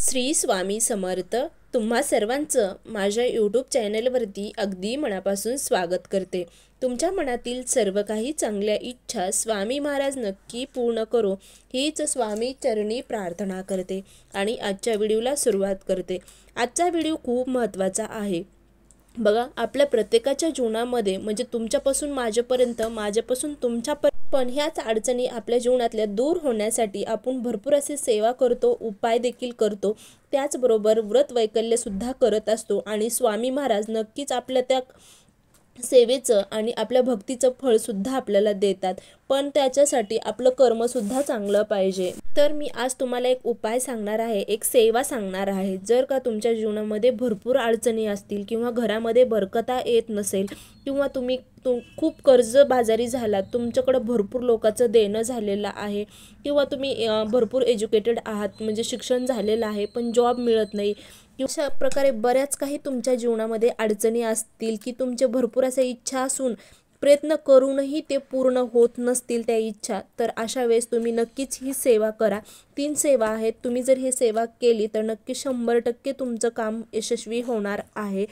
श्री स्वामी समर्थ. तुम्हा सर्वांचं माझ्या यूट्यूब चॅनलवरती अगदी मनापासून स्वागत करते. तुमच्या मनातील सर्व काही चांगल्या इच्छा स्वामी महाराज नक्की पूर्ण करो हीच स्वामी चरणी प्रार्थना करते आणि आजच्या व्हिडिओला सुरुवात करते. आजचा व्हिडिओ खूप महत्त्वाचा आहे. बघा, आपल्या प्रत्येकाच्या जीवनामध्ये म्हणजे तुमच्यापासून माझ्यापर्यंत, माझ्यापासून तुमच्यापर्यंत पण ह्याच अडचणी आपल्या जीवनातल्या दूर होण्यासाठी आपण भरपूर असे सेवा करतो, उपाय देखील करतो, त्याचबरोबर व्रत वैकल्यसुद्धा करत असतो आणि स्वामी महाराज नक्कीच आपल्या त्या सेवेचं आणि आपल्या भक्तीचं फळसुद्धा आपल्याला देतात. पण त्याच्यासाठी आपलं कर्मसुद्धा चांगलं पाहिजे. तर मी आज तुम्हाला एक उपाय सांगणार आहे, एक सेवा सांगणार आहे. जर का तुमच्या जीवनामध्ये भरपूर अडचणी असतील किंवा घरामध्ये बरकता येत नसेल किंवा तुम्ही खूप कर्जबाजारी झालात, तुमच्याकडं भरपूर लोकांचं देणं झालेलं आहे किंवा तुम्ही भरपूर एज्युकेटेड आहात, म्हणजे शिक्षण झालेलं आहे पण जॉब मिळत नाही, अशा प्रकारे बऱ्याच काही तुमच्या जीवनामध्ये अडचणी असतील की तुमचे भरपूर अशा इच्छा असून प्रयत्न करूनही ते पूर्ण होत नसतील त्या इच्छा, तर अशा वेळेस तुम्ही नक्कीच ही सेवा करा. 3 सेवा आहेत. तुम्ही जर ही सेवा केली तर नक्की 100% तुमचं काम यशस्वी होणार आहे.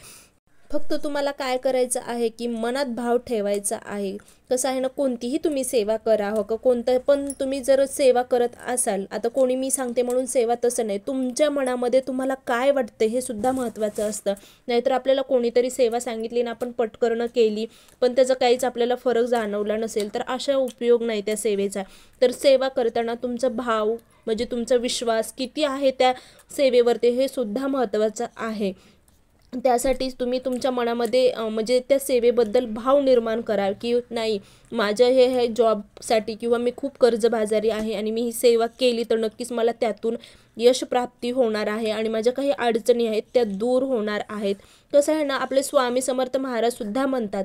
फक्त तुम्हाला काय करायचं आहे की मनात भाव ठेवायचा आहे. कसं आहे ना, कोणतीही तुम्ही सेवा करा, हो का, कोणतं पण तुम्ही जर सेवा करत असाल, आता कोणी मी सांगते म्हणून सेवा तसं नाही, तुमच्या मनामध्ये तुम्हाला काय वाटतं हे सुद्धा महत्त्वाचं असतं. नाहीतर आपल्याला कोणीतरी सेवा सांगितली ना, आपण पटकन केली पण त्याचा काहीच आपल्याला फरक जाणवला नसेल तर अशा उपयोग नाही त्या सेवेचा. तर सेवा करताना तुमचा भाव म्हणजे तुमचा विश्वास किती आहे त्या सेवेवरती हे सुद्धा महत्त्वाचं आहे. त्यासाठी तुम्ही तुमच्या मनामध्ये म्हणजे त्या सेवेबद्दल भाव निर्माण करा की नाही, माझ्या हे जॉबसाठी किंवा मी खूप कर्जबाजारी आहे आणि मी ही सेवा केली तर नक्कीच मला त्यातून यश प्राप्ती होणार आहे आणि माझ्या काही अडचणी आहेत त्या दूर होणार आहेत. कसं आहे ना, आपले स्वामी समर्थ महाराजसुद्धा म्हणतात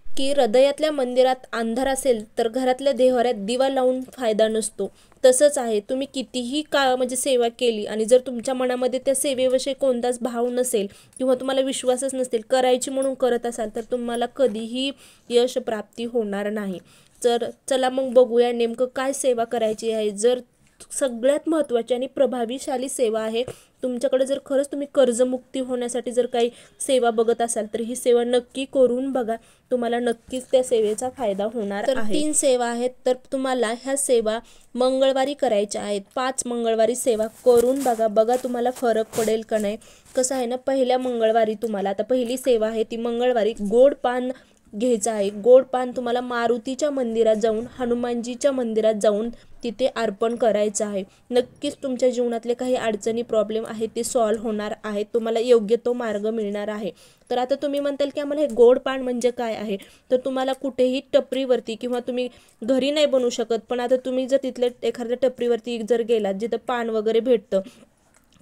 की हृदयातल्या मंदिरात अंधार असेल तर घरातल्या देव्हाऱ्यात दिवा लावून फायदा नसतो. तसंच आहे, तुम्ही कितीही म्हणजे सेवा केली आणि जर तुमच्या मनामध्ये त्या सेवेविषयी कोणताच भाव नसेल किंवा तुम्हाला विश्वासच नसेल, करायची म्हणून करत असाल तर तुम्हाला कधीही यश प्राप्ती होणार नाही. तर चला मग बघूया नेमकं काय सेवा करायची आहे. जर सगळ्यात महत्त्वाची आणि प्रभावीशाली सेवा आहे, तुमच्याकडे जर खरंच तुम्ही कर्जमुक्ती होण्यासाठी जर काही सेवा बघत असाल तर ही सेवा नक्की करून बघा, तुम्हाला नक्कीच त्या सेवेचा फायदा होणार आहे. 3 सेवा आहेत, तर तुम्हाला ह्या सेवा मंगळवारी करायच्या आहेत. 5 मंगळवारी सेवा करून बघा तुम्हाला फरक पडेल का नाही. कसं आहे ना, पहिल्या मंगळवारी तुम्हाला, आता पहिली सेवा आहे ती मंगळवारी गोड पान घ्यायचं आहे. गोड पान तुम्हाला मारुतीच्या मंदिरात जाऊन, हनुमानजीच्या मंदिरात जाऊन तिथे अर्पण करायचं आहे. नक्कीच तुमच्या जीवनातले काही अडचणी प्रॉब्लेम आहेत ते सॉल्व्ह होणार आहेत, तुम्हाला योग्य तो मार्ग मिळणार आहे. तर आता तुम्ही म्हणताल की आम्हाला हे गोड पान म्हणजे काय आहे, तर तुम्हाला कुठेही टपरीवरती किंवा तुम्ही घरी नाही बनवू शकत पण आता तुम्ही जर तिथल्या एखाद्या टपरीवरती जर गेलात जिथं पान वगैरे भेटतं,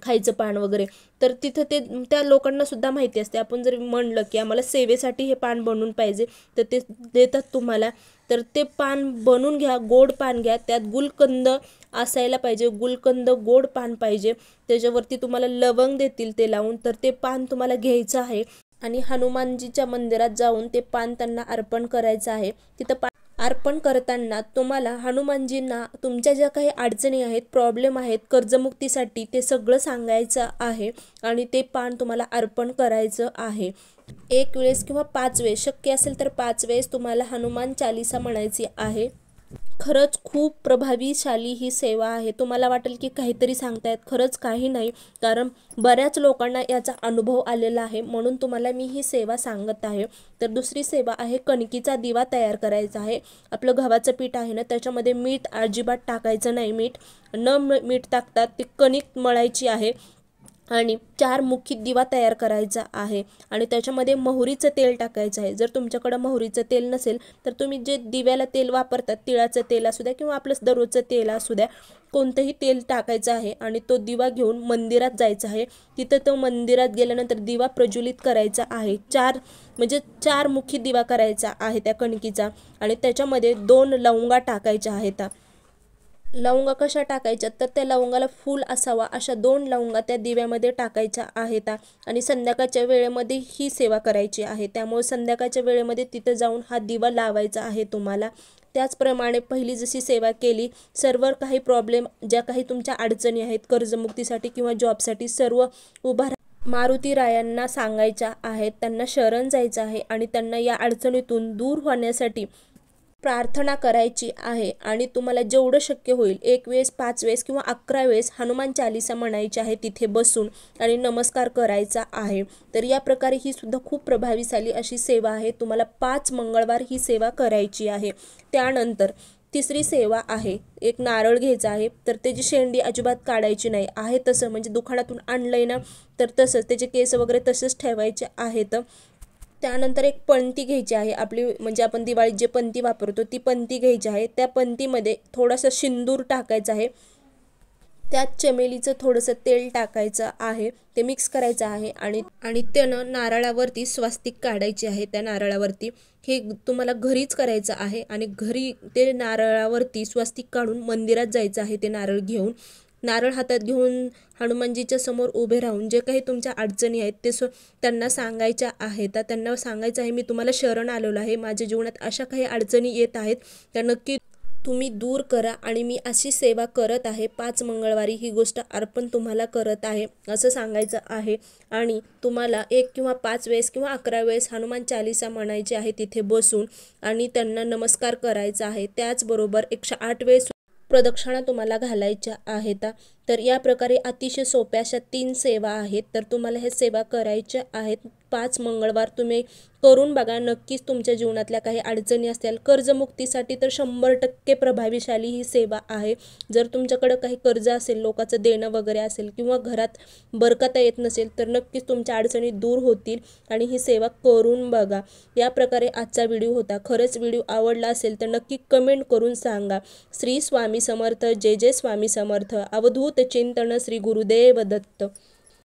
खायचं पान वगैरे, तर तिथं ते त्या लोकांना सुद्धा माहिती असते. आपण जर म्हणलं की आम्हाला सेवेसाठी हे पान बनवून पाहिजे तर ते देतात तुम्हाला. तर ते पान बनवून घ्या, गोड पान घ्या, त्यात गुलकंद असायला पाहिजे, गुलकंद गोड पान पाहिजे. त्याच्यावरती तुम्हाला लवंग देतील ते लावून, तर ते पान तुम्हाला घ्यायचं आहे आणि हनुमानजीच्या मंदिरात जाऊन ते पान त्यांना अर्पण करायचं आहे. तिथं अर्पण करताना तुम्हाला हनुमानजींना तुमच्या ज्या काही अडचणी आहेत, प्रॉब्लेम आहेत कर्जमुक्तीसाठी, ते सगळं सांगायचं आहे आणि ते पान तुम्हाला अर्पण करायचं आहे. 1 वेळेस किंवा 5 वेळेस, शक्य असेल तर 5 वेळेस तुम्हाला हनुमान चालीसा म्हणायची आहे. खरंच खूप प्रभावीशाली ही सेवा आहे. तुम्हाला वाटेल की काहीतरी सांगतायत, खरंच काही नाही, कारण बऱ्याच लोकांना याचा अनुभव आलेला आहे म्हणून तुम्हाला मी ही सेवा सांगत आहे. तर दुसरी सेवा आहे, कणकीचा दिवा तयार करायचा आहे. आपलं गव्हाचं पीठ आहे ना, त्याच्यामध्ये मीठ अजिबात टाकायचं नाही. मीठ टाकतात ती कणिक मळायची आहे आणि 4 मुखी दिवा तयार करायचा आहे आणि त्याच्यामध्ये मोहरीचं तेल टाकायचं आहे. जर तुमच्याकडं मोहरीचं तेल नसेल तर तुम्ही जे दिव्याला तेल वापरतात, तिळाचं तेल असू द्या किंवा आपलं दररोजचं तेल असू द्या, कोणतंही तेल टाकायचं आहे आणि तो दिवा घेऊन मंदिरात जायचं आहे. तिथं तो मंदिरात गेल्यानंतर दिवा प्रज्वलित करायचा आहे. 4 मुखी दिवा करायचा आहे त्या कणकीचा आणि त्याच्यामध्ये 2 लवंगा टाकायच्या आहेत. लवंगा कशा टाकायच्या, तर त्या लवंगाला फूल असावा अशा 2 लवंगा त्या दिव्यामध्ये टाकायच्या आहेत आणि संध्याकाळच्या वेळेमध्ये ही सेवा करायची आहे. त्यामुळे संध्याकाळच्या वेळेमध्ये तिथे जाऊन हा दिवा लावायचा आहे तुम्हाला. त्याचप्रमाणे पहिली जशी सेवा केली, सर्व काही प्रॉब्लेम ज्या काही तुमच्या अडचणी आहेत कर्जमुक्तीसाठी किंवा जॉबसाठी सर्व उभा मारुती रायांना सांगायच्या आहेत. त्यांना शरण जायचं आहे आणि त्यांना या अडचणीतून दूर होण्यासाठी प्रार्थना करायची आहे आणि तुम्हाला जेवढं शक्य होईल 1 वेळेस, 5 वेळेस किंवा 11 वेळेस हनुमान चालीसा म्हणायची आहे तिथे बसून आणि नमस्कार करायचा आहे. तर या प्रकारे ही सुद्धा खूप प्रभावीशाली अशी सेवा आहे. तुम्हाला 5 मंगळवार ही सेवा करायची आहे. त्यानंतर तिसरी सेवा आहे, एक नारळ घ्यायचा आहे. तर त्याची शेंडी अजिबात काढायची नाही आहे तसं, म्हणजे दुकानातून आणलंय ना तर तसंच त्याचे केस वगैरे तसेच ठेवायचे आहेत. त्यानंतर एक पणती घ्यायची आहे आपली, म्हणजे आपण दिवाळीत जे पणती वापरतो ती पणती घ्यायची आहे. त्या पणतीमध्ये थोडासा सिंदूर टाकायचा आहे. त्यात चमेलीचं थोडंसं तेल टाकायचं आहे, ते मिक्स करायचं आहे आणि आणि त्यानं नारळावरती स्वास्तिक काढायची आहे. त्या नारळावरती हे तुम्हाला घरीच करायचं आहे आणि घरी ते नारळावरती स्वास्तिक काढून मंदिरात जायचं आहे. ते नारळ घेऊन, नारळ हातात घेऊन हनुमानजीच्या समोर उभे राहून जे काही तुमच्या अडचणी आहेत ते त्यांना सांगायच्या आहेत. त्यांना सांगायचं आहे, मी तुम्हाला शरण आलेलो आहे, माझ्या जीवनात अशा काही अडचणी येत आहेत त्या नक्की तुम्ही दूर करा आणि मी अशी सेवा करत आहे. 5 मंगळवारी ही गोष्ट अर्पण तुम्हाला करत आहे असं सांगायचं आहे. आणि तुम्हाला 1 किंवा 5 वेळेस किंवा 11 वेळेस हनुमान चालीसा म्हणायची आहे तिथे बसून आणि त्यांना नमस्कार करायचा आहे. त्याचबरोबर 108 वेळेस प्रदक्षिणा तुम्हाला घालायच्या आहेत. तर या प्रकारे अतिशय सोप्या अशा 3 सेवा आहेत. तर तुम्हाला हे सेवा करायच्या आहेत. 5 मंगळवार तुम्ही करून बघा. नक्कीच तुमच्या जीवनातल्या काही अडचणी असतील कर्जमुक्तीसाठी तर 100% प्रभावीशाली ही सेवा आहे. जर तुमच्याकडं काही कर्ज असेल, लोकांचं देणं वगैरे असेल किंवा घरात बरकता येत नसेल तर नक्कीच तुमच्या अडचणी दूर होतील आणि ही सेवा करून बघा. या प्रकारे आजचा व्हिडिओ होता. खरंच व्हिडिओ आवडला असेल तर नक्की कमेंट करून सांगा. श्री स्वामी समर्थ. जय जय स्वामी समर्थ. अवधूत चिंतन. श्री गुरुदेव दत्त.